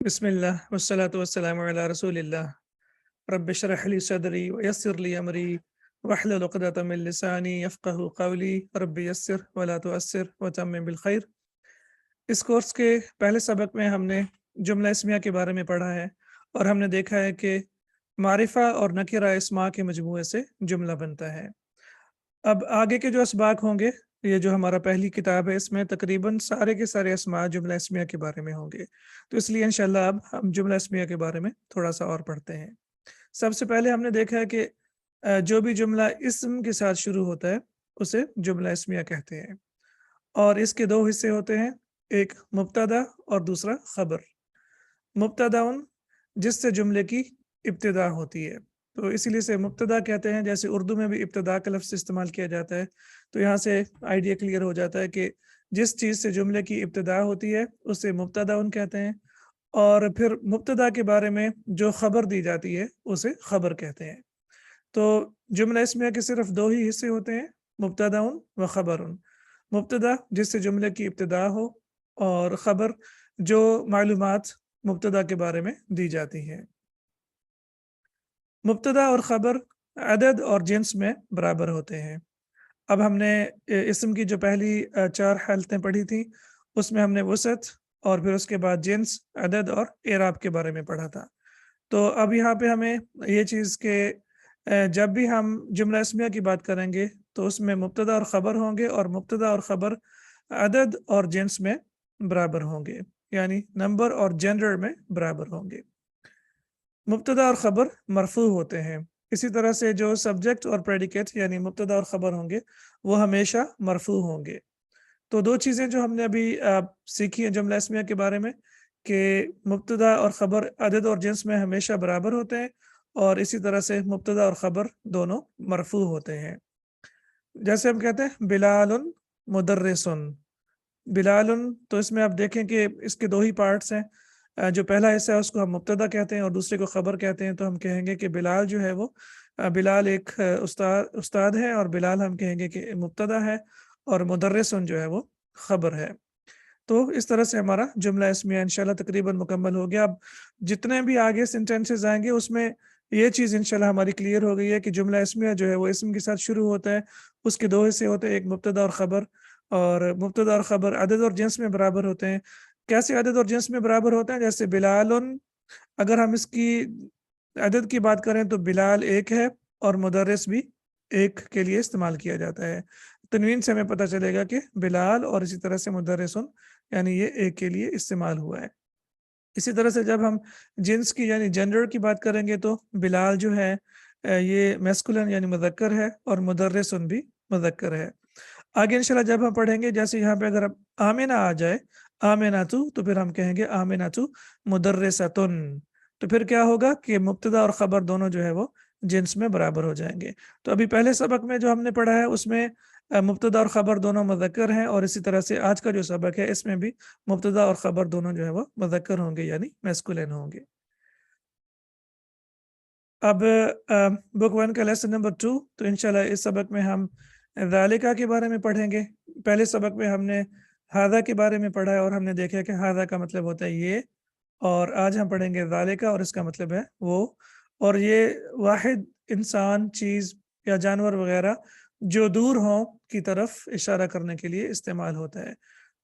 बिस्मिल्लाह वस्सलातु वस्सलामु अला रसूलिल्लाह रब्बि इश्रह ली सदरी वयस्सिर ली अमरी वहलुल उक़दतम मिन लिसानी यफ़क़हू क़ौली रब्बि यस्सिर वला तुअस्सिर वतम्मिम बिल खैर। इस कोर्स के पहले सबक में हमने जुमला इस्मिया के बारे में पढ़ा है और हमने देखा है कि मारिफा और नकिरा इस्मा के मजमूए से जुमला बनता है। अब आगे के जो असबाक होंगे, ये जो हमारा पहली किताब है, इसमें तकरीबन सारे के सारे अस्मा जुमला इस्मिया के बारे में होंगे। तो इसलिए इंशाल्लाह अब हम जुमला इस्मिया के बारे में थोड़ा-सा और पढ़ते हैं। सबसे पहले हमने देखा है कि जो भी जुमला इस्म के साथ शुरू होता है, उसे जुमला इस्मिया कहते हैं और इसके 2 हिस्से होते हैं, एक मुब्तदा और दूसरा ख़बर। मुब्तदाउन जिससे जुमले की इब्तिदा होती है, तो इसीलिए इसे मुब्तदा कहते हैं। जैसे उर्दू में भी इब्तिदा का लफ्ज़ इस्तेमाल किया जाता है, तो यहाँ से आइडिया क्लियर हो जाता है कि जिस चीज़ से जुमले की इब्तिदा होती है, उसे मुब्तदाउन कहते हैं और फिर मुब्तदा के बारे में जो ख़बर दी जाती है, उसे ख़बर कहते हैं। तो जुमला इस्मिया के सिर्फ़ 2 ही हिस्से होते हैं, मुब्तदाउन व ख़बरुन। मुब्तदा जिससे जुमले की इब्तिदा हो और ख़बर जो मालूमात मुब्तदा के बारे में दी जाती हैं। मुब्तदा और ख़बर अदद और जिन्स में बराबर होते हैं। अब हमने इस्म की जो पहली 4 हालतें पढ़ी थी, उसमें हमने वसअत और फिर उसके बाद जिन्स, अदद और एराब के बारे में पढ़ा था। तो अब यहाँ पे हमें ये चीज़ के जब भी हम जुमला इस्मिया की बात करेंगे, तो उसमें मुब्तदा और ख़बर होंगे और मुब्तदा और ख़बर अदद और जिन्स में बराबर होंगे, यानी नंबर और जेंडर में बराबर होंगे। मुब्तदा और ख़बर मरफ़ू होते हैं। इसी तरह से जो सब्जेक्ट और प्रेडिकेट यानी मुब्तदा और ख़बर होंगे, वो हमेशा मरफ़ू होंगे। तो 2 चीज़ें जो हमने अभी सीखी हैं जुमला इस्मिया के बारे में कि मुब्तदा और ख़बर अदद और जिन्स में हमेशा बराबर होते हैं और इसी तरह से मुब्तदा और ख़बर दोनों मरफ़ू होते हैं। जैसे हम कहते हैं बिलालुन मुदर्रिसुन, बिलालुन, तो इसमें आप देखें कि इसके 2 ही पार्ट्स हैं। जो पहला हिस्सा है उसको हम मुब्तदा कहते हैं और दूसरे को ख़बर कहते हैं। तो हम कहेंगे कि बिलाल जो है वो बिलाल एक उस्ताद है और बिलाल हम कहेंगे कि मुब्तदा है और मुदर्रिसुन जो है वो ख़बर है। तो इस तरह से हमारा जुमला इस्मिया इंशाल्लाह तकरीबन मुकम्मल हो गया। अब जितने भी आगे सेंटेंसेस आएँगे उसमें ये चीज़ इंशाल्लाह हमारी क्लियर हो गई है कि जुमला इस्मिया जो है वो इस्म के साथ शुरू होता है। उसके 2 हिस्से होते हैं, एक मुब्तदा और ख़बर, और मुब्तदा और ख़बर अदद और जिन्स में बराबर होते हैं। कैसे अदद और जिन्स में बराबर होते हैं? जैसे बिलालुन, अगर हम इसकी अदद की बात करें तो बिलाल 1 है और मुदर्रिस भी 1 के लिए इस्तेमाल किया जाता है। तनवीन से हमें पता चलेगा कि बिलाल और इसी तरह से मुदर्रिसुन यानी ये 1 के लिए इस्तेमाल हुआ है। इसी तरह से जब हम जिन्स की यानी जेंडर की बात करेंगे तो बिलाल जो है ये मैस्कुलिन यानी मुज़क्कर है और मुदर्रिसुन भी मुज़क्कर है। आगे इंशाल्लाह जब हम पढ़ेंगे, जैसे यहाँ पे अगर अब आमिना आ जाए, आमिनातु, तो फिर हम कहेंगे आमिनातु मुदर्रिसतुन। तो फिर क्या होगा कि मुब्तदा और ख़बर दोनों जो है वो जिन्स में बराबर हो जाएँगे। तो अभी पहले सबक में जो हमने पढ़ा है उसमें मुब्तदा और ख़बर दोनों मुज़क्कर हैं और इसी तरह से आज का जो सबक है इसमें भी मुब्तदा और ख़बर दोनों जो है वो मुज़क्कर होंगे यानी मैस्कुलिन होंगे। अब बुक 1 का लेसन नंबर 2, तो इंशाल्लाह इस सबक में हम ज़ालिका के बारे में पढ़ेंगे। पहले सबक में हमने हाज़ा के बारे में पढ़ा है और हमने देखा कि हाज़ा का मतलब होता है ये, और आज हम पढ़ेंगे ज़ालिका और इसका मतलब है वो। और ये वाहिद इंसान, चीज़ या जानवर वग़ैरह जो दूर हों की तरफ इशारा करने के लिए इस्तेमाल होता है।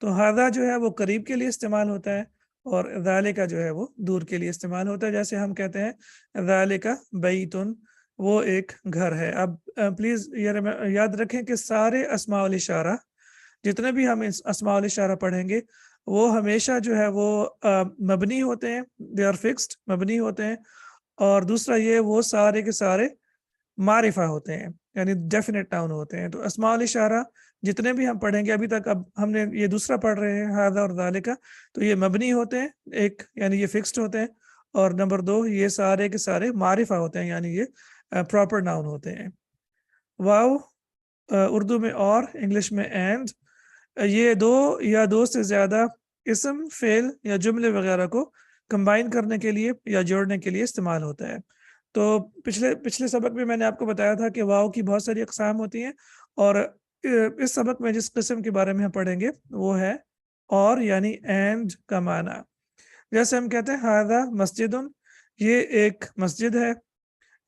तो हाज़ा जो है वो करीब के लिए इस्तेमाल होता है और ज़ालिका जो है वो दूर के लिए इस्तेमाल होता है। जैसे हम कहते हैं ज़ालिका बैतुन, वो एक घर है। अब प्लीज़ ये याद रखें कि सारे अस्माउल इशारा, जितने भी हम इस अस्माउल इशारा पढ़ेंगे, वो हमेशा जो है वो मबनी होते हैं, दे आर फिक्स्ड, मबनी होते हैं। और दूसरा ये वो सारे के सारे मारिफा होते हैं, यानी डेफिनेट नाउन होते हैं। तो अस्माउल इशारा जितने भी हम पढ़ेंगे अभी तक, अब हमने ये दूसरा पढ़ रहे हैं हाज़ा और ज़ालिका, तो ये मबनी होते हैं, एक यानी ये फिक्स्ड होते हैं, और नंबर 2 ये सारे के सारे मारिफा होते हैं, यानी ये प्रॉपर नाउन होते हैं। वाव उर्दू में और, इंग्लिश में एंड, ये 2 या 2 से ज़्यादा इस्म, फ़ेल या जुमले वगैरह को कंबाइन करने के लिए या जोड़ने के लिए इस्तेमाल होता है। तो पिछले पिछले सबक में मैंने आपको बताया था कि वाव की बहुत सारी अक़साम होती हैं और इस सबक में जिस किस्म के बारे में हम पढ़ेंगे वो है और, यानी एंड का माना। जैसे हम कहते हैं हादा मस्जिदुन, ये एक मस्जिद है,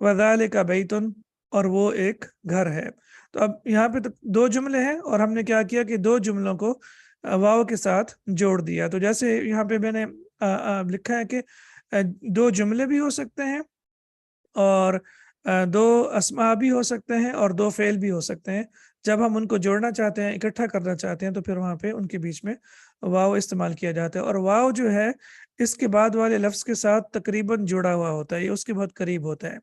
वज़ालिका बैतुन, और वो एक घर है। तो अब यहाँ पे तो दो जुमले हैं और हमने क्या किया कि दो जुमलों को वाव के साथ जोड़ दिया। तो जैसे यहाँ पे मैंने लिखा है कि दो जुमले भी हो सकते हैं और दो अस्मा भी हो सकते हैं और दो फेल भी हो सकते हैं। जब हम उनको जोड़ना चाहते हैं, इकट्ठा करना चाहते हैं, तो फिर वहाँ पे उनके बीच में वाव इस्तेमाल किया जाता है। और वाव जो है इसके बाद वाले लफ्ज़ के साथ तकरीबन जुड़ा हुआ होता है, ये उसके बहुत करीब होता है।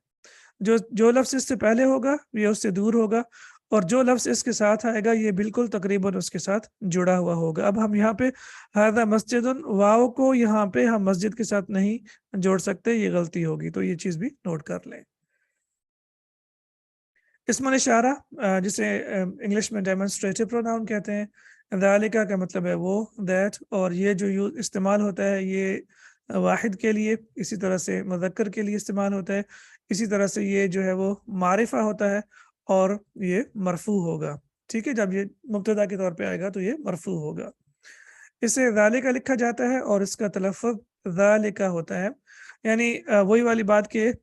जो जो लफ्ज़ इससे पहले होगा ये उससे दूर होगा, और जो लफ्ज़ इसके साथ आएगा ये बिल्कुल तकरीबन उसके साथ जुड़ा हुआ होगा। अब हम यहाँ पे हादा मस्जिदुन, वाव को यहाँ पे हम मस्जिद के साथ नहीं जोड़ सकते, ये गलती होगी, तो ये चीज़ भी नोट कर लें। इस्मुल इशारा, जिसे इंग्लिश में डेमोन्स्ट्रेटिव प्रोनाउन कहते हैं। ज़ालिका का मतलब है वो, दैट, और ये जो यूज इस्तेमाल होता है ये वाहिद के लिए, इसी तरह से मुज़क्कर के लिए इस्तेमाल होता है, इसी तरह से ये जो है वो मारिफा होता है और ये मरफू होगा। ठीक है, जब ये मुब्तदा के तौर पे आएगा तो ये मरफू होगा। इसे ज़ालिका लिखा जाता है और इसका तलफ़्फ़ुज़ ज़ालिका होता है, यानी वही वाली बात कि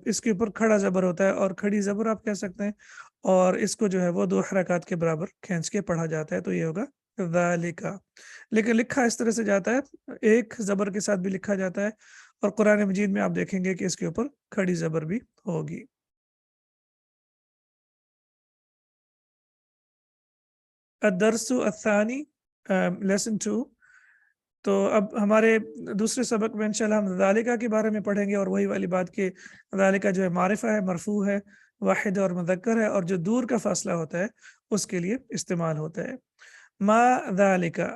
इसके ऊपर खड़ा ज़बर होता है और खड़ी ज़बर आप कह सकते हैं, और इसको जो है वो दो हरकत के बराबर खींच के पढ़ा जाता है, तो ये होगा ज़ालिका। लेकिन लिखा इस तरह से जाता है, एक ज़बर के साथ भी लिखा जाता है, और कुरान मजीद में आप देखेंगे कि इसके ऊपर खड़ी ज़बर भी होगी। अदरसु अत्थानी, लेसन 2। तो अब हमारे दूसरे सबक में इंशाल्लाह हम ज़ालिका के बारे में पढ़ेंगे, और वही वाली बात कि ज़ालिका जो है मारिफा है, मरफू है, वाहिद और मुज़क्कर है, और जो दूर का फासला होता है उसके लिए इस्तेमाल होता है। मा ज़ालिका,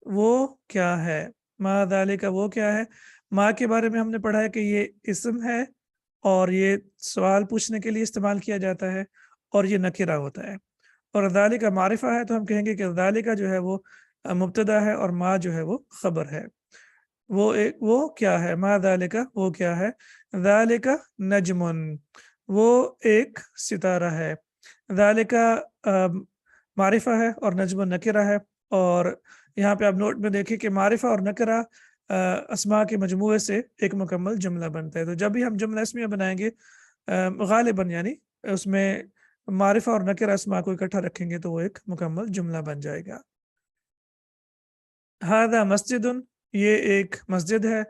वो क्या है। मा ज़ालिका वो क्या है। माँ के बारे में हमने पढ़ा है कि ये इस्म है और ये सवाल पूछने के लिए इस्तेमाल किया जाता है, और ये नकिरा होता है। और ज़ालिका मारिफा है, तो हम कहेंगे कि ज़ालिका जो है वो मुब्तदा है और मा जो है वो खबर है। वो क्या है, मा ज़ालिका वो क्या है। ज़ालिका नजमुन, वो एक सितारा है। ज़ालिका मारिफा है और नजमुन नकिरा है। और यहाँ पे आप नोट में देखिए कि मारिफा और नकिरा अस्मा के मजमूए से एक मुकम्मल जुमला बनता है। तो जब भी हम जुमला इसमिया बनाएंगे गालिबन, यानी उसमें मारिफा और नकिरा अस्मा को इकट्ठा रखेंगे तो वो एक मुकम्मल जुमला बन जाएगा। हादा मस्जिदुन, ये एक मस्जिद है।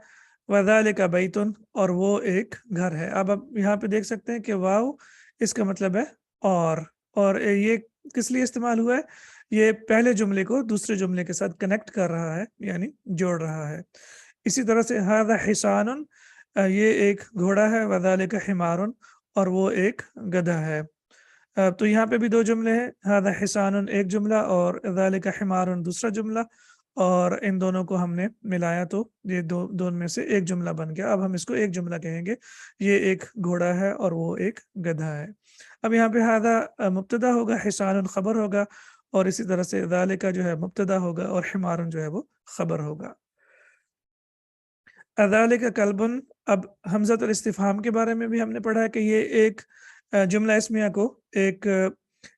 वज़ालिका बैतुन, और वो एक घर है। अब आप यहाँ पे देख सकते हैं कि वाव इसका मतलब है और ये किस लिए इस्तेमाल हुआ है। ये पहले जुमले को दूसरे जुमले के साथ कनेक्ट कर रहा है, यानी जोड़ रहा है। इसी तरह से हादा हिसानुन, ये एक घोड़ा है। वज़ालिका हिमारुन, और वो एक गधा है। तो यहाँ पे भी दो जुमले हैं, हादा हिसानुन एक जुमला और ज़ालिका हिमारुन दूसरा जुमला, और इन दोनों को हमने मिलाया तो ये दोनों में से एक जुमला बन गया। अब हम इसको एक जुमला कहेंगे, ये एक घोड़ा है और वो एक गधा है। अब यहाँ पे हादा मुब्तदा होगा, हिसानुन खबर होगा, और इसी तरह से ज़ालिका जो है मुब्तदा होगा और हिमारुन जो है वो खबर होगा। ज़ालिका कल्बुन, अब हमज़तुल इस्तिफ़हाम के बारे में भी हमने पढ़ा है कि ये एक जुमला इस्मिया को एक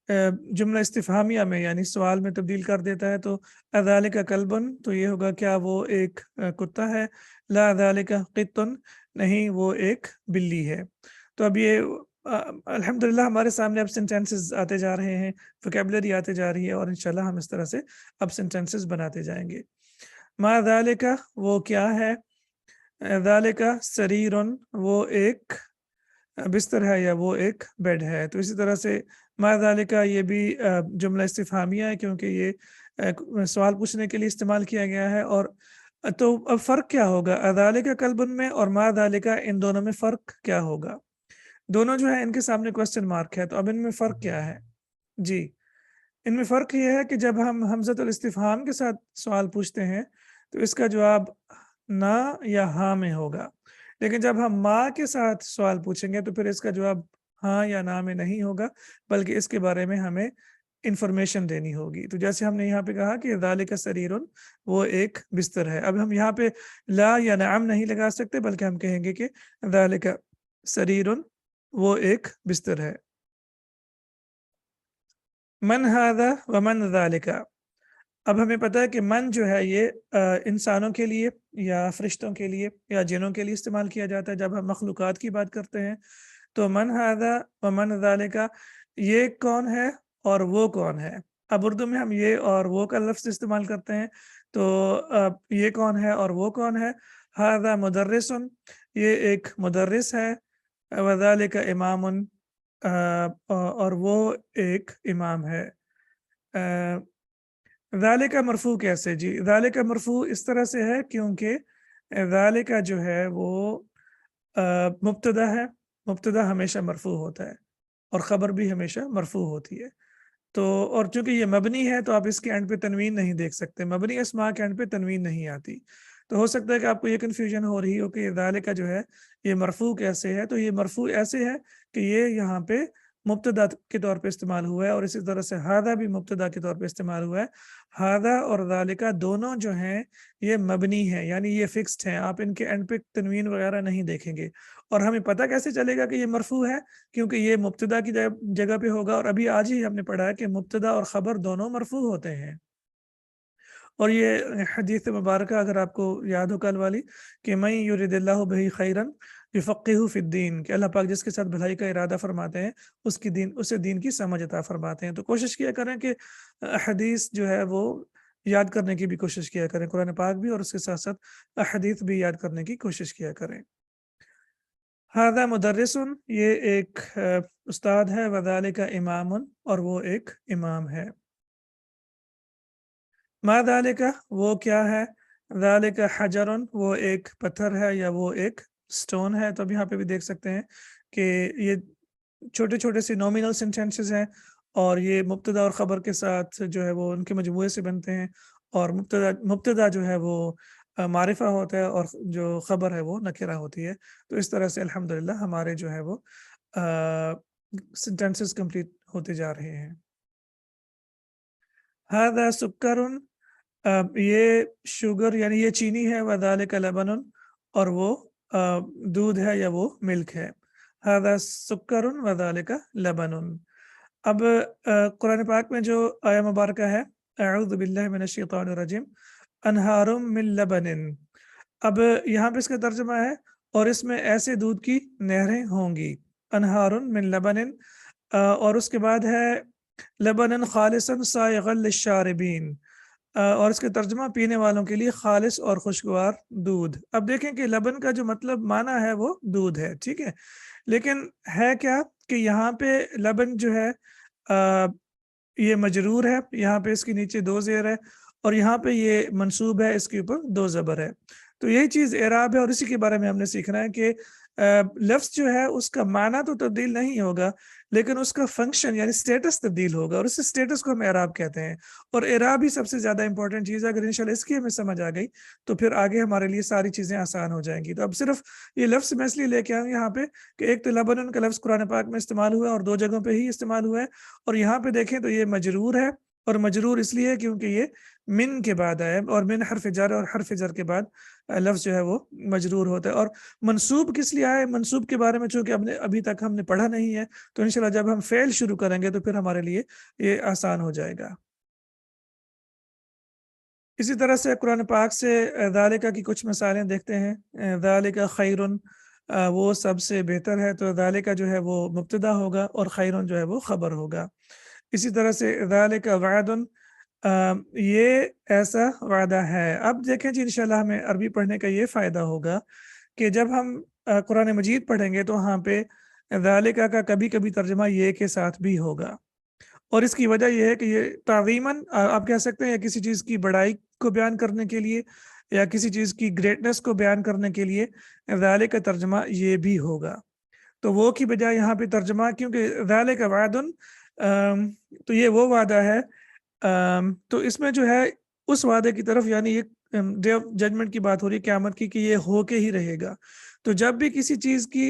जुमला इस्तिफ़हामिया में, यानी सवाल में तब्दील कर देता है। तो अज़ालिका कल्बुन, तो ये होगा क्या वो एक कुत्ता है। ला ज़ालिका क़ित्तुन, नहीं वो एक बिल्ली है। तो अब ये अल्हम्दुलिल्लाह हमारे सामने अब सेंटेंसेस आते जा रहे हैं, वोकैबुलरी आते जा रही है, और इंशाल्लाह हम इस तरह से अब सेंटेंसेस बनाते जाएंगे। मा ज़ालिका वो क्या है। ज़ालिका सरीरुन, वो एक बिस्तर है या वो एक बेड है। तो इसी तरह से मा ज़ालिका ये भी जुमला इस्तिफ़हामिया है, क्योंकि ये सवाल पूछने के लिए इस्तेमाल किया गया है। और तो अब फ़र्क क्या होगा अज़ालिका कल्बुन में और मा ज़ालिका, इन दोनों में फ़र्क क्या होगा। दोनों जो है इनके सामने क्वेश्चन मार्क है, तो अब इनमें फ़र्क क्या है। जी, इनमें फ़र्क ये है कि जब हम हमज़तुल इस्तिफ़हाम के साथ सवाल पूछते हैं तो इसका जवाब ना या हाँ में होगा, लेकिन जब हम माँ के साथ सवाल पूछेंगे तो फिर इसका जवाब हाँ या ना में नहीं होगा, बल्कि इसके बारे में हमें इंफॉर्मेशन देनी होगी। तो जैसे हमने यहाँ पे कहा कि ज़ालिका सरीरुन, वो एक बिस्तर है। अब हम यहाँ पे ला या नअम नहीं लगा सकते, बल्कि हम कहेंगे कि ज़ालिका सरीरुन, वो एक बिस्तर है। मन हादा व मन ज़ालिका, اب ہمیں پتہ ہے کہ من جو ہے یہ انسانوں کے لیے یا فرشتوں کے لیے یا جنوں کے لیے استعمال کیا جاتا ہے. جب ہم مخلوقات کی بات کرتے ہیں تو من ھذا و من ذالک، یہ کون ہے اور وہ کون ہے. اب اردو میں ہم یہ اور وہ کا لفظ استعمال کرتے ہیں، تو یہ کون ہے اور وہ کون ہے. ھذا مدرس، یہ ایک مدرس ہے. وذالک امام، اور وہ ایک امام ہے. ذالک مرفوع کیسے؟ جی ذالک مرفوع اس طرح سے ہے کیونکہ ذالک جو ہے وہ مبتدا ہے. مبتدا ہمیشہ مرفوع ہوتا ہے اور خبر بھی ہمیشہ مرفوع ہوتی ہے. تو اور چونکہ یہ مبنی ہے تو آپ اس کے اینڈ پہ تنوین نہیں دیکھ سکتے. مبنی اسماء کے اینڈ پہ تنوین نہیں آتی. تو ہو سکتا ہے کہ آپ کو یہ کنفیوژن ہو رہی ہو کہ ذالک جو ہے یہ مرفوع کیسے ہے. تو یہ مرفوع ایسے ہے کہ یہ یہاں پہ مبتدا کے طور پہ استعمال ہوا ہے، اور اسی طرح سے ھذا بھی مبتدا کے طور پہ استعمال ہوا ہے. ھذا اور ذالک دونوں جو ہیں یہ مبنی ہیں، یعنی یہ فکسڈ ہیں. آپ ان کے اینڈ پہ تنوین وغیرہ نہیں دیکھیں گے. اور ہمیں پتہ کیسے چلے گا کہ یہ مرفوع ہے؟ کیونکہ یہ مبتدا کی جگہ پہ ہوگا، اور ابھی آج ہی ہم نے پڑھا ہے کہ مبتدا اور خبر دونوں مرفوع ہوتے ہیں. اور یہ حدیث مبارکہ اگر آپ کو یاد ہو کل والی کہ من یرید اللہ بہ خیرا یفقہہ فی الدین، کہ اللہ پاک جس کے ساتھ بھلائی کا ارادہ فرماتے ہیں اسے دین کی سمجھ عطا فرماتے ہیں. تو کوشش کیا کریں کہ حدیث جو ہے وہ یاد کرنے کی بھی کوشش کیا کریں، قرآن پاک بھی، اور اس کے ساتھ ساتھ احادیث بھی یاد کرنے کی کوشش کیا کریں. ھذا مدرس، یہ ایک استاد ہے. وذالک امام، اور وہ ایک امام ہے. ما ذالک، وہ کیا ہے. ذالک حجر، وہ ایک پتھر ہے یا وہ ایک سٹون ہے. تو اب یہاں پہ بھی دیکھ سکتے ہیں کہ یہ چھوٹے چھوٹے سے نومینل سینٹینسز ہیں، اور یہ مبتدا اور خبر کے ساتھ جو ہے وہ ان کے مجموعے سے بنتے ہیں. اور مبتدا جو ہے وہ معرفہ ہوتا ہے، اور جو خبر ہے وہ نکرہ ہوتی ہے. تو اس طرح سے الحمدللہ ہمارے جو ہے وہ سینٹینسز کمپلیٹ ہوتے جا رہے ہیں. ھذا سکر، یہ شوگر یعنی یہ چینی ہے. وذالک لبن، اور وہ دودھ ہے یا وہ ملک ہے. ھذا سکر وذالک لبن. اب قرآن پاک میں جو آیہ مبارکہ ہے اعوذ باللہ من الشیطان الرجیم انہار من لبن، اب یہاں پہ اس کا ترجمہ ہے اور اس میں ایسے دودھ کی نہریں ہوں گی. انہار من لبن، اور اس کے بعد ہے لبن خالصا سائغا للشاربین، اور اس کے ترجمہ پینے والوں کے لیے خالص اور خوشگوار دودھ. اب دیکھیں کہ لبن کا جو مطلب معنی ہے وہ دودھ ہے، ٹھیک ہے، لیکن ہے کیا کہ یہاں پہ لبن جو ہے یہ مجرور ہے، یہاں پہ اس کے نیچے دو زیر ہے، اور یہاں پہ یہ منصوب ہے، اس کے اوپر دو زبر ہے. تو یہی چیز اعراب ہے، اور اسی کے بارے میں ہم نے سیکھنا ہے کہ لفظ جو ہے اس کا معنی تو تبدیل نہیں ہوگا، لیکن اس کا فنکشن یعنی سٹیٹس تبدیل ہوگا، اور اس سٹیٹس کو ہم اعراب کہتے ہیں. اور اعراب ہی سب سے زیادہ امپورٹنٹ چیز ہے. اگر انشاءاللہ اس کی ہمیں سمجھ آ گئی تو پھر آگے ہمارے لیے ساری چیزیں آسان ہو جائیں گی. تو اب صرف یہ لفظ میں اس لیے لے کے آؤں یہاں پہ کہ ایک تو لبن کا لفظ قرآن پاک میں استعمال ہوا ہے، اور دو جگہوں پہ ہی استعمال ہوا ہے. اور یہاں پہ دیکھیں تو یہ مجرور ہے، اور مجرور اس لیے کیونکہ یہ من کے بعد آیا، اور من حرف جر، اور حرف جر کے بعد لفظ جو ہے وہ مجرور ہوتا ہے. اور منصوب کس لیے آئے؟ منصوب کے بارے میں چونکہ ابھی تک ہم نے پڑھا نہیں ہے، تو انشاءاللہ جب ہم فعل شروع کریں گے تو پھر ہمارے لیے یہ آسان ہو جائے گا. اسی طرح سے قرآن پاک سے ذالک کی کچھ مثالیں دیکھتے ہیں. ذالک خیرن، وہ سب سے بہتر ہے. تو ذالک جو ہے وہ مبتدا ہوگا، اور خیرن جو ہے وہ خبر ہوگا. اسی طرح سے ذالک وعد، یہ ایسا وعدہ ہے. اب دیکھیں جی انشاءاللہ ہمیں عربی پڑھنے کا یہ فائدہ ہوگا کہ جب ہم قرآن مجید پڑھیں گے تو وہاں پہ ذالک کا کبھی کبھی ترجمہ یہ کے ساتھ بھی ہوگا. اور اس کی وجہ یہ ہے کہ یہ تعظیماً آپ کہہ سکتے ہیں، یا کسی چیز کی بڑائی کو بیان کرنے کے لیے، یا کسی چیز کی گریٹنس کو بیان کرنے کے لیے ذالک کا ترجمہ یہ بھی ہوگا. تو وہ کی بجائے یہاں پہ ترجمہ، کیونکہ ذالک وعد، تو یہ وہ وعدہ ہے. تو اس میں جو ہے اس وعدے کی طرف، یعنی یہ ڈے آف ججمنٹ کی بات ہو رہی ہے، قیامت کی، کہ یہ ہو کے ہی رہے گا. تو جب بھی کسی چیز کی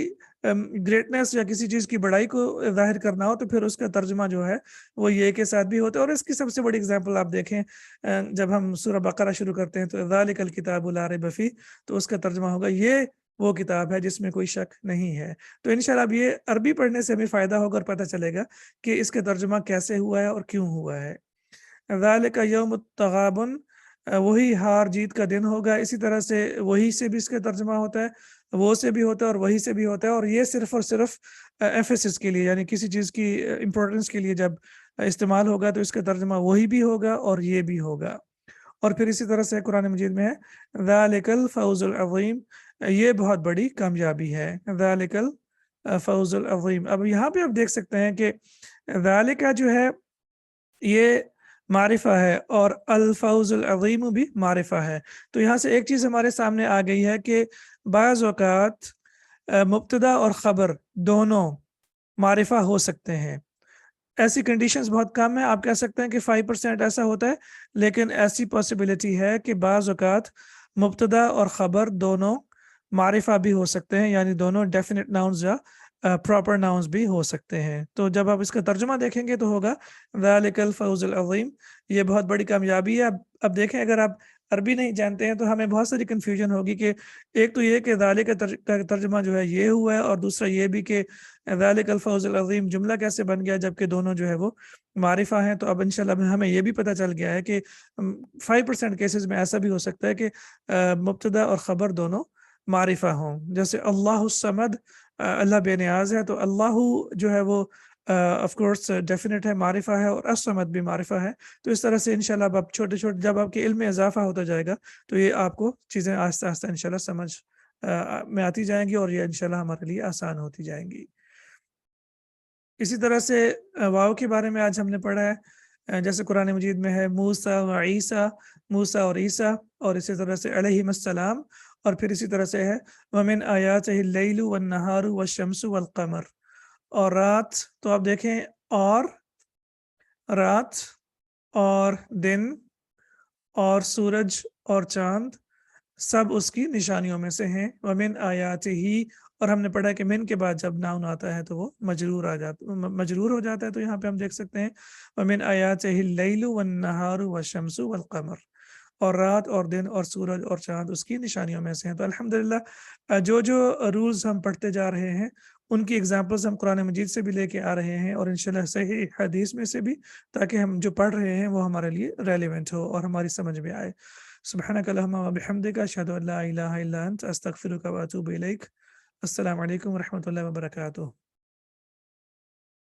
گریٹنس یا کسی چیز کی بڑائی کو ظاہر کرنا ہو تو پھر اس کا ترجمہ جو ہے وہ یہ کے ساتھ بھی ہوتا ہے. اور اس کی سب سے بڑی اگزامپل آپ دیکھیں، جب ہم سورہ بقرہ شروع کرتے ہیں تو ذالک الکتاب لا ریب فیہ، تو اس کا ترجمہ ہوگا یہ وہ کتاب ہے جس میں کوئی شک نہیں ہے. تو انشاءاللہ اب یہ عربی پڑھنے سے ہمیں فائدہ ہوگا اور پتہ چلے گا کہ اس کا ترجمہ کیسے ہوا ہے اور کیوں ہوا ہے. ذالک یوم التغابن وہی ہار جیت کا دن ہوگا. اسی طرح سے وہی سے بھی اس کا ترجمہ ہوتا ہے, وہ سے بھی ہوتا ہے اور وہی سے بھی ہوتا ہے, اور یہ صرف اور صرف ایمفیسس کے لیے, یعنی کسی چیز کی امپورٹنس کے لیے جب استعمال ہوگا تو اس کا ترجمہ وہی بھی ہوگا اور یہ بھی ہوگا. اور پھر اسی طرح سے قرآن مجید میں ہے ذالک الفوز العظیم, یہ بہت بڑی کامیابی ہے. ذالک الفوز العظیم. اب یہاں پہ آپ دیکھ سکتے ہیں کہ ذالک جو ہے یہ معرفہ ہے اور الفوز العظیم بھی معرفہ ہے. تو یہاں سے ایک چیز ہمارے سامنے آ گئی ہے کہ بعض اوقات مبتدا اور خبر دونوں معرفہ ہو سکتے ہیں. ایسی کنڈیشنز بہت کم ہیں, آپ کہہ سکتے ہیں کہ 5% ایسا ہوتا ہے, لیکن ایسی پاسبلٹی ہے کہ بعض اوقات مبتدا اور خبر دونوں معرفہ بھی ہو سکتے ہیں, یعنی دونوں ڈیفینٹ ناؤنز یا پراپر ناؤنز بھی ہو سکتے ہیں. تو جب آپ اس کا ترجمہ دیکھیں گے تو ہوگا ذالک الفوز العظیم, یہ بہت بڑی کامیابی ہے. اب دیکھیں, اگر آپ عربی نہیں جانتے ہیں تو ہمیں بہت ساری کنفیوژن ہوگی کہ ایک تو یہ کہ ذالک کا ترجمہ جو ہے یہ ہوا ہے, اور دوسرا یہ بھی کہ ذالک الفوز العظیم جملہ کیسے بن گیا جبکہ دونوں جو ہے وہ معرفہ ہیں. تو اب انشاءاللہ ہمیں یہ بھی پتہ چل گیا ہے کہ 5% کیسز میں ایسا بھی ہو سکتا ہے کہ مبتدا اور خبر دونوں معرفہ ہوں. جیسے اللہ الصمد, اللہ بے نیاز ہے, تو اللہ جو ہے وہ آف کورس ڈیفینٹ ہے, معرفہ ہے, اور الصمد بھی معرفہ ہے. تو اس طرح سے انشاءاللہ اب چھوٹے چھوٹے جب آپ کے علم میں اضافہ ہوتا جائے گا تو یہ آپ کو چیزیں آہستہ آہستہ انشاءاللہ سمجھ میں آتی جائیں گی, اور یہ انشاءاللہ ہمارے لیے آسان ہوتی جائیں گی. اسی طرح سے واو کے بارے میں آج ہم نے پڑھا ہے, جیسے قرآن مجید میں ہے موسیٰ و عیسیٰ, موسیٰ اور عیسیٰ, اور اسی طرح سے علیہم السلام, اور پھر اسی طرح سے ہے وَمِنْ آیَاتِهِ اللَّيْلُ وَالنَّهَارُ وَالشَّمْسُ وَالْقَمَرُ, اور رات. تو آپ دیکھیں, اور رات اور دن اور سورج اور چاند سب اس کی نشانیوں میں سے ہیں. وَمِنْ آیَاتِهِ, اور ہم نے پڑھا کہ من کے بعد جب ناؤن آتا ہے تو وہ مجرور ہو جاتا ہے. تو یہاں پہ ہم دیکھ سکتے ہیں وَمِنْ آیَاتِهِ اللَّيْلُ وَالنَّهَارُ وَالشَّمْسُ وَالْقَمَرُ, اور رات اور دن اور سورج اور چاند اس کی نشانیوں میں سے ہیں. تو الحمدللہ جو رولز ہم پڑھتے جا رہے ہیں ان کی ایگزامپلز ہم قرآن مجید سے بھی لے کے آ رہے ہیں, اور انشاءاللہ صحیح حدیث میں سے بھی, تاکہ ہم جو پڑھ رہے ہیں وہ ہمارے لیے ریلیونٹ ہو اور ہماری سمجھ میں آئے. سبحانک اللہم و بحمدک, اشہد ان لا الہ الا انت, استغفرک و اتوب الیک. السلام علیکم ورحمۃ اللہ وبرکاتہ.